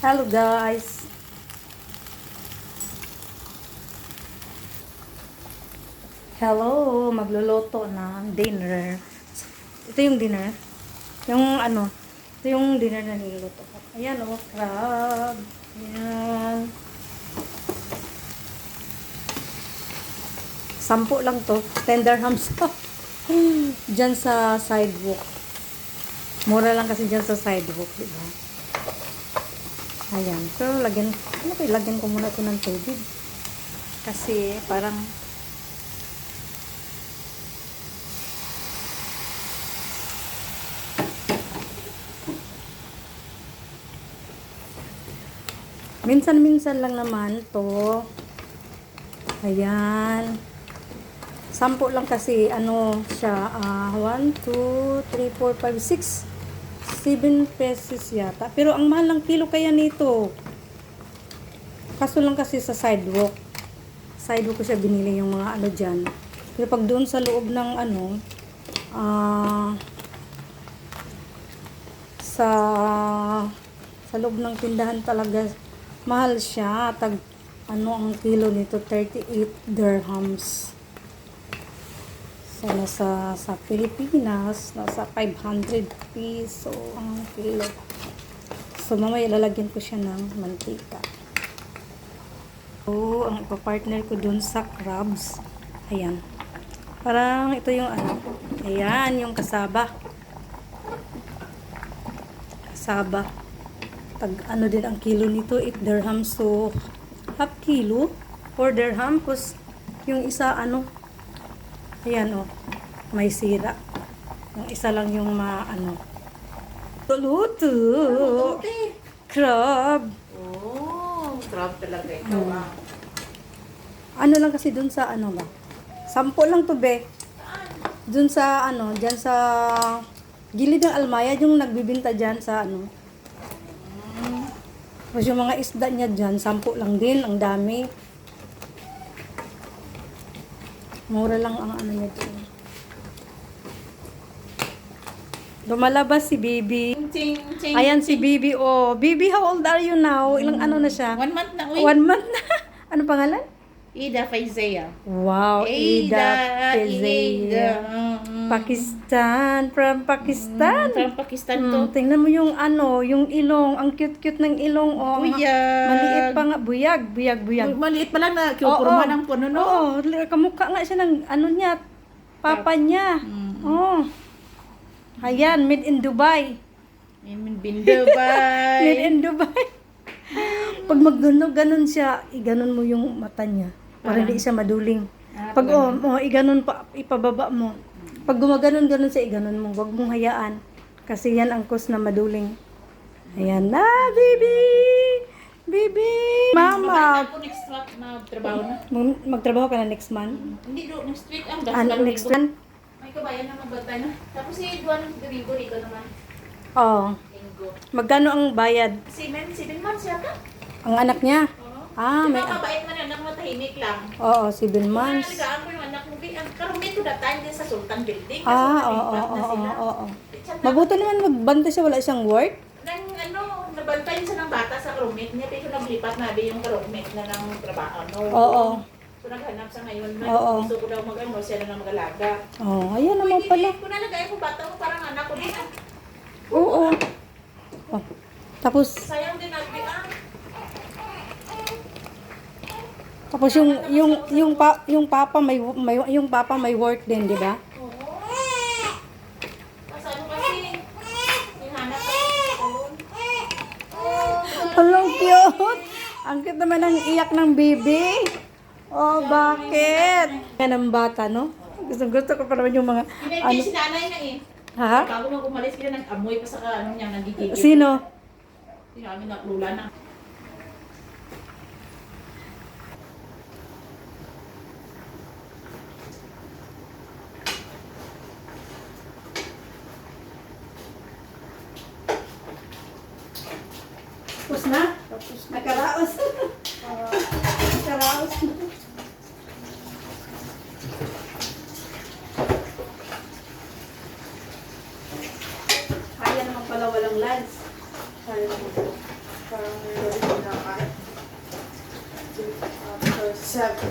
Hello guys. Hello, magluluto na dinner. Ito yung dinner. Yung ano, ito yung dinner na niluluto ko. Ayan oh, crab. Ayan. 10 lang to. Tender hams. Diyan sa sidewalk. Mura lang kasi diyan sa sidewalk, di ba? Ayan. Pero lagyan ko muna ito ng tubig. Kasi parang minsan-minsan lang naman to. Ayan. 10 lang kasi ano siya, 1, 2, 3, 4, 5, 6, 7 pesos yata. Pero ang mahal ng kilo kaya nito. Kaso lang kasi sa sidewalk. Sidewalk ko siya binili yung mga ano dyan. Pero pag doon sa loob ng ano, sa loob ng tindahan talaga, mahal siya. Ano ang kilo nito? 38 dirhams. So, sa Pilipinas, nasa 500 piso ang kilo. So, mamaya lalagyan ko siya ng mantika. So, ang ipapartner ko dun sa crabs. Ayan. Parang ito yung ano. Ayan, yung kasaba. Kasaba. Ano din ang kilo nito? 8 dirhams. So, half kilo, 4 dirham. Tapos, yung isa ano, ayan o, may sira. Yung isa lang yung ano. Luto. Crab. Oh, crab talaga ito Ano lang kasi dun sa ano ba? 10 lang to be. Dun sa ano, dyan sa gilid ng Almaya, yung nagbibinta dyan sa ano. Tapos yung mga isda niya dyan, 10 lang din, ang dami. Mura lang ang ano nito. Lumalabas si Bibi. Ching, ching, Ayan si Bibi. Oh, Bibi, how old are you now? Ilang ano na siya? 1 month na, uy. 1 month na. Ano pangalan? Ida Faizea. Wow, Ida Pezea. Pakistan, from Pakistan. From Pakistan to. Tingnan mo yung ano, yung ilong, ang cute-cute ng ilong. Oh, Buyag. Maliit pa nga, buyag. Maliit pa lang na kiupurma ng puno, no? Oo, kamukha nga siya ng ano niya, papa niya. Oh. Ayan, made in Dubai. Bin Dubai. Made in Dubai. Pag ganun siya, iganon mo yung mata niya. Para hindi siya maduling. Pag iganon pa, ipababa mo. Pag gumaganon siya, iganon mo. Huwag mong hayaan. Kasi yan ang cause na maduling. Ayan na, baby! Baby! Mama! Ako next month na trabaho na. Magtrabaho ka na next month? Hindi do, next week ang Next month? May kabayan na magbantay na. Tapos si Juan Domingo dito naman. Oo. Linggo. Magkano ang bayad? 7 months yata. Ang anak niya? Oo. May... mabait man anak mo, tahimik lang. Oo, 7 months. Naligaan ko yung anak mo. Karoon dito that time din sa Sultan Building. Oo. Mabuti naman magbantay siya, wala siyang work. Nang nabantayan siya ng bata sa roommate niya, pero naglipat na yung roommate na ng trabaho. Oo. So naghanap sa ngayon, Oo. gusto ko daw siya na ng mag-alaga. Oo, ayan naman pala. Kung nalagay ko bata mo, parang anak ko din. Oo. Oh. Tapos Sayang din yung papa may work din, di ba? Kasi ano kasi, hinahanap ko sa salon. Hello, cute. Ang cute naman ang iyak ng baby. Oh, bakit? Yan ang bata, no? Gusto ko pa naman yung mga Hindi si nanay na eh. Ha? Bago nang umalis kaya nag-amoy pa sa ano niya, nagigigil. Sino? Sino amin na lula na. Tapos na? Nakaraos. Nakaraos na. Kaya naman pala walang lunch. Kaya naman. Parang ready na kahit after 7.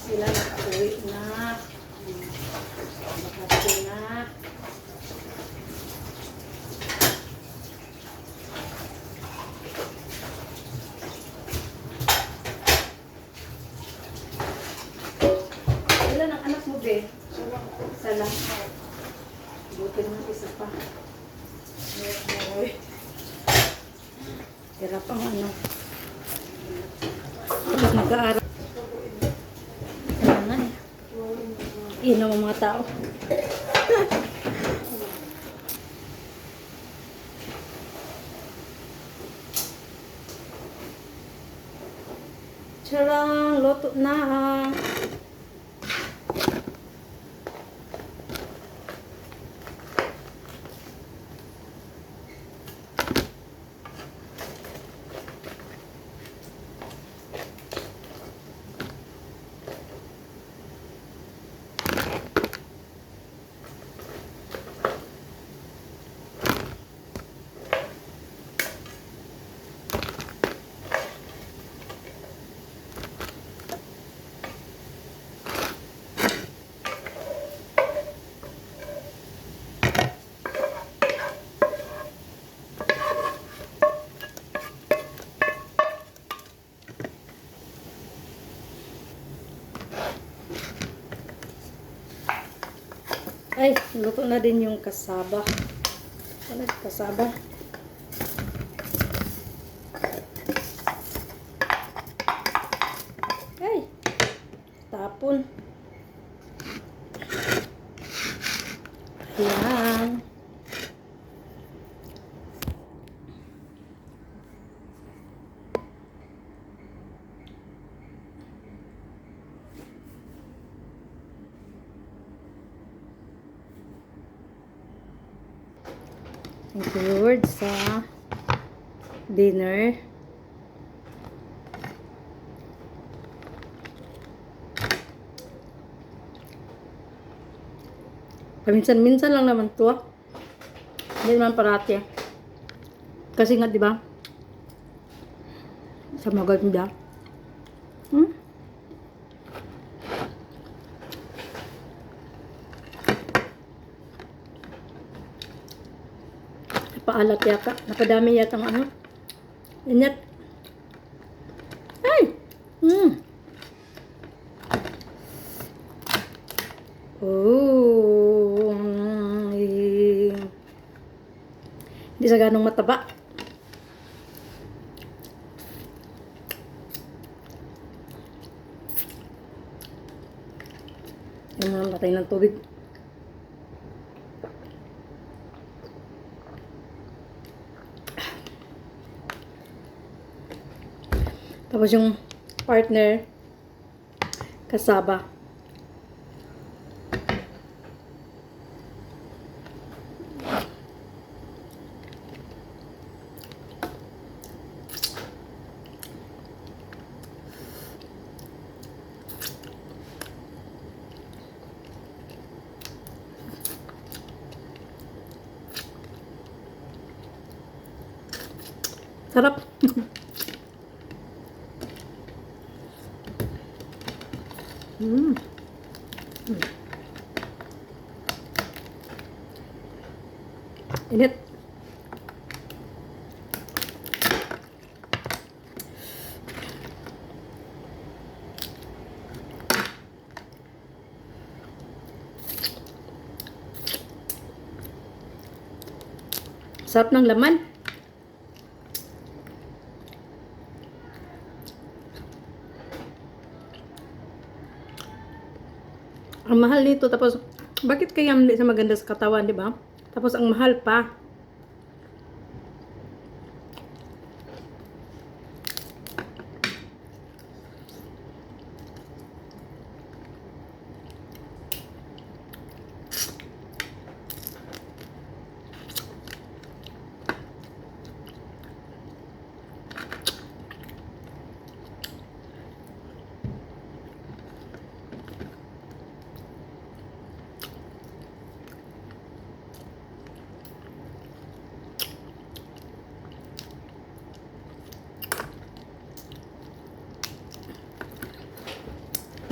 Sila nakauwi na. Makati na. Ilan ang anak mo, be? Isa lang. Buti naman isa pa. Hirap ang ano. Tapos nag-aaral. Kailangan eh. Inom ang mga tao. Charang, loto na. Ay, luto na din yung kasaba. Ano yung kasaba? Ay, tapon. Ayan. Thank you, Lord, sa dinner. Paminsan-minsan lang naman to. Hindi naman parati. Kasi nga, di ba? Sa maganda. Paalat yata. Napadami yata ng ano. Init. Ay! Oh. Hindi sa ganong mataba. Yung mga matay ng tubig. Tapos yung partner, kasaba. Sarap. Init. Sarap ng laman. Ang mahal nito, tapos bakit kaya hindi sa maganda sa katawan, di ba? Tapos ang mahal pa.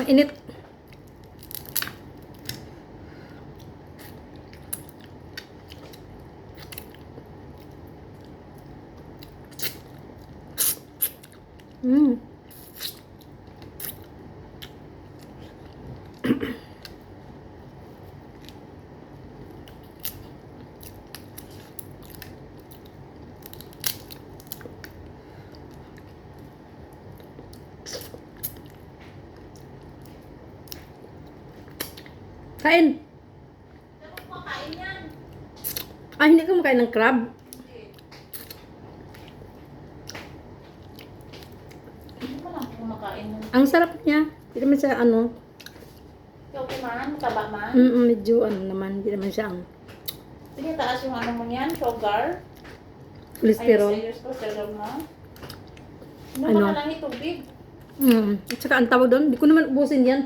Init. Mm. Kain. Dapat kumakain yan. Ah, hindi ka makain ng crab. Hindi mo lang kumakain nun. Ang sarap niya. Hindi naman siya ano. Ikaw kumain, mataba man. Medyo ano naman. Hindi naman siya ang Sige, taas yung ano mo yan, sugar. cholesterol. Ay, serious cholesterol mo. Ano Ano? ka na lang yung tubig? At saka ang tawag doon, hindi ko naman ubusin yan.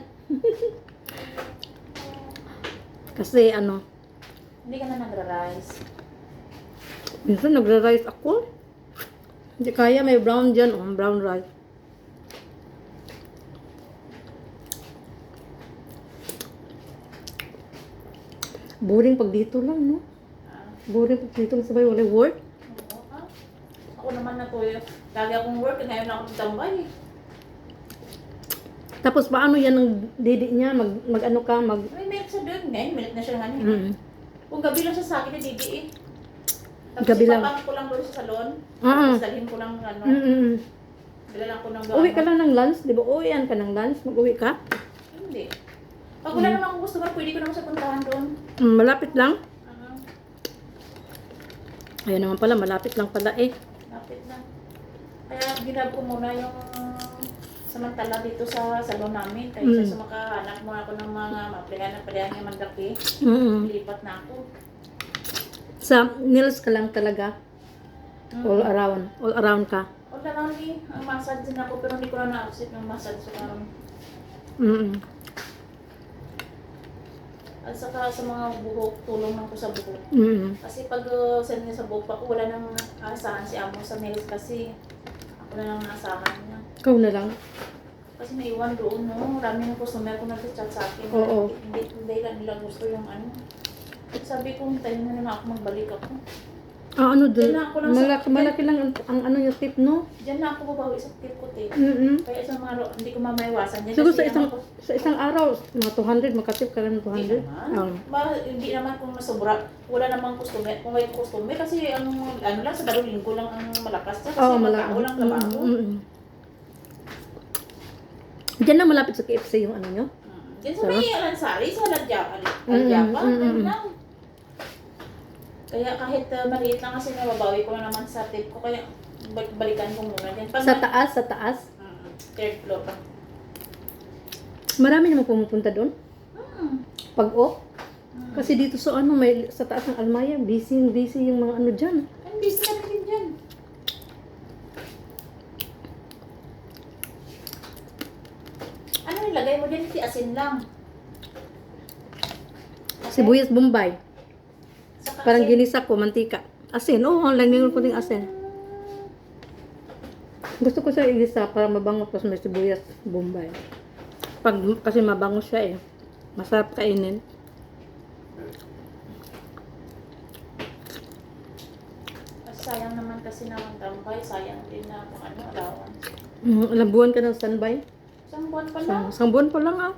Kasi ano, Hindi ka na nagra-rice. minsan nagra-rice ako. Hindi kaya, may brown dyan. Oh, brown rice. Boring pag dito lang, no? Ah, Boring pag dito lang sabay, wala work. oo, ah. Ako naman na to, lagi akong work, ngayon na ako tambay. Tapos paano yan ng didi niya? Mag-ano ka? May milk sa doon, ngayon milk na siya nga niya. Mm. Kung gabi lang siya sa akin, hindi eh. Tapos Gabi lang. ipapang ko lang doon sa salon. Ah. Tapos dalhin ko lang ano. Mm-mm. Dala lang ko ng Uwi ka lang ng lunch, di ba? Uwian ka ng lunch, mag-uwi ka. Hindi. Pag wala naman akong customer, pwede ko naman siya puntahan doon. Malapit lang. Ano, Ayun naman pala, malapit lang pala eh. lapit na. Kaya ginab ko muna yung samantala dito sa salon namin. Kaya sa makahanap mo ako ng mga maplihan niya mandaki. Mm. Lipat na ako. Sa nails ka lang talaga. All around. All around ka. O lang ni, ang massage din ako pero hindi ko na na-accept ng massage sa karon. Mm. At saka sa mga buhok, tulong lang ko sa buhok. Mm. Kasi pag send niya sa buhok pa ko, wala nang asahan si Amo sa nails kasi ako na lang naasahan niya. Ikaw na lang. Kasi naiwan doon, no? Marami ng customer ko nag-chat sa akin. Oo. Hindi lang nila gusto yung ano. Sabi ko, hintayin na naman ako magbalik ako. Ah, ano dun? Diyan na ako lang sa- Malaki lang ang ano yung tip, no? Diyan na ako babawi sa tip ko, te. Mm-mm. Kaya sa mga hindi ko mamaiwasan dyan. Siguro kasi sa isang araw, mga 200, makatip ka rin ng 200. Hindi naman kung masobra. Wala namang customer. Kung may customer, kasi ang ano lang, sa dalawang linggo lang ang malakas siya. Kasi Oo, magkao lang trabaho. Diyan na malapit sa KFC yung ano nyo. Diyan sa may Alansari, sa Aljapa. Mm, Ganun lang. Kaya kahit maliit lang kasi nababawi ko na naman sa tip ko. Kaya balikan ko muna dyan. Pag Sa taas. third floor pa. Marami naman pumupunta doon. Hmm. Pag off. Kasi dito sa ano, may sa taas ng Almaya, busy yung mga ano dyan. Ang busy na rin dyan. Ano nilagay mo dyan? Hindi asin lang. Sibuyas Bombay. Saka Parang asin. ginisa ko, mantika. Asin, lagyan ko din asin. Gusto ko siya igisa para mabango tapos may sibuyas Bombay. Kasi mabango siya eh. Masarap kainin. Sayang naman kasi naman tambay. Sayang din na kung ano, allowance. Ilang buwan ka ng standby? Isang buwan pa lang. Isang buwan pa lang ah.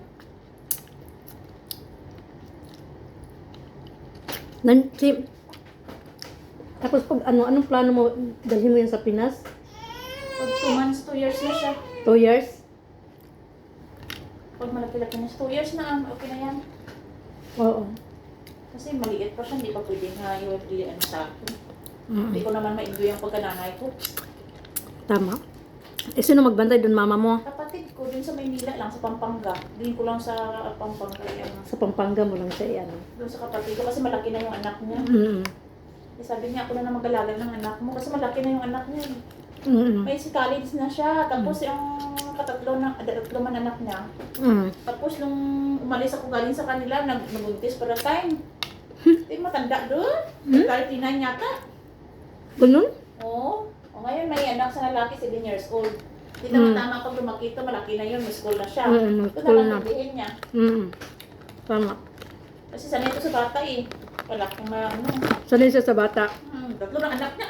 Tapos pag anong plano mo, dalhin mo yan sa Pinas? Pag 2 months, 2 years na siya. 2 years? Pag malaki-laki na siya, 2 years na, okay na yan. Oo. Kasi maliit pa siya, hindi pa pwede na ano sa akin. Hindi ko naman ma-enjoy ang pagkananay ko. Tama. Eh, sino magbantay doon, mama mo? Kapatid ko, dun sa Maynila lang, sa Pampanga. Din ko lang sa Pampanga yan. Sa Pampanga mo lang siya, ano. Doon sa kapatid ko, kasi malaki na yung anak niya. Eh, sabi niya, ako na naman mag-alaga ng anak mo, kasi malaki na yung anak niya. May si college na siya, tapos yung tatlo man anak niya. Tapos nung umalis ako galing sa kanila, nagbuntis para time. Hindi matanda doon. 39 yata. Ganun? Oo. O ngayon may anak sa lalaki, 7 years old. Hindi naman tama pag lumaki ito, malaki na yun, may school na siya. Ito school na na. lang tindihin niya. Tama. Kasi sanay ito sa bata eh. Malaking ano. Sanay siya sa bata. Tatlo ng anak niya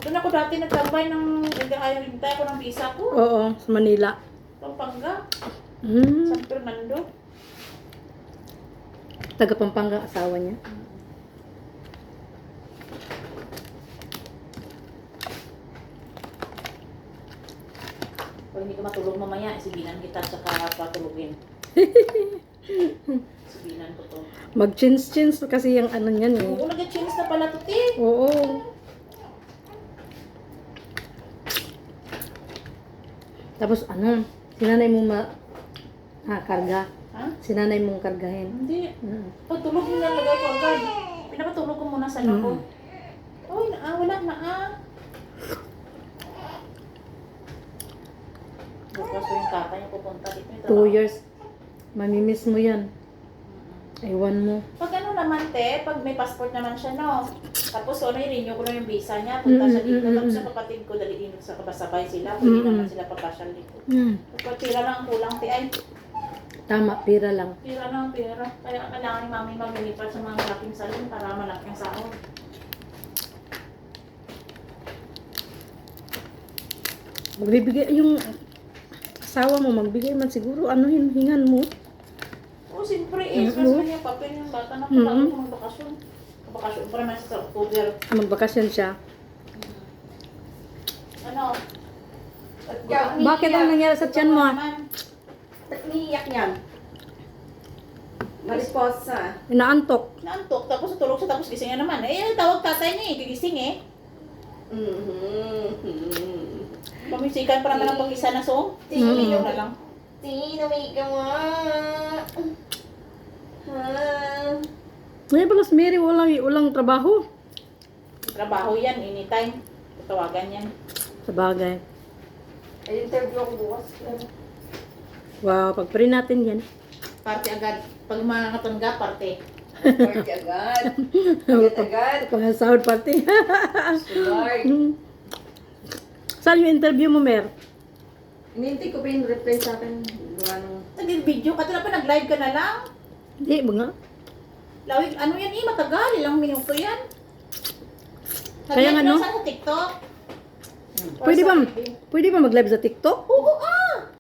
Doon ako dati nagtambay ng nag-aayintay ko ng visa ko. Oo, sa Manila. Pampanga. Mm. San Fernando. Taga Pampanga asawa niya. Pag hindi ka matulog mamaya, isibinan kita tsaka patulogin. Isibinan ko to. Mag-chins kasi yung ano niyan eh. Oo, nag-chance na pala to, te. Oo. Tapos ano, sinanay mo karga. Ha? Sinanay mong kargahin. Hindi. Pag tulog mo nalagay ko agad. Pinapatulog ko muna sa lako. Uy, wala na Bukas ko yung tatay niya pupunta dito. 2 years. Mamimiss mo yan. Ewan mo. Pag ano naman, te, pag may passport naman siya, no? Tapos i-renew ko na yung visa niya, punta siya dito. Tapos sa kapatid ko, daliin sa kabasabay sila. Pwede naman sila pagkasyal dito. Kapag pira lang ang kulang, te, ay, Tama, pira lang. pira lang, pira. Kaya kailangan ni mami maglilipat sa mga malaking salon para malaking sahod. Magbibigay yung asawa mo, magbigay man siguro, ano hingan mo. Oo, siyempre, kasi niya papel yung bata na pala ko magbakasyon. Bakasyon pa naman sa October. Magbakasyon siya. Ano? Bakit ang nangyari sa tiyan mo? Niiyak niyan. Mariposa. Inaantok. Naantok, tapos tulog siya, tapos gising na naman. Eh, tawag tatay niya eh, gigising eh. Pamisikan pa naman ang pag-isa na song. Tingin na lang. Tinamig ka mo. Ngayon pala si Mary, walang trabaho. Trabaho yan, anytime. Tawagan yan. Sa bagay. Ay, interview ako bukas. Wow, pag-pray natin yan. Parte agad. Pag mga natanggap, parte. Party agad. Agad. Pang-sahod party. Lord. Saan yung interview mo, Mer? Inintay ko pa yung reply sa akin. Gawa nung... Nag-video ka, pa nag-live ka na lang. Hindi, ba nga? Lawig, ano yan eh, matagal. Ilang minuto yan. Kaya nga, no? Sa TikTok. Pwede ba mag-live sa TikTok? Oo,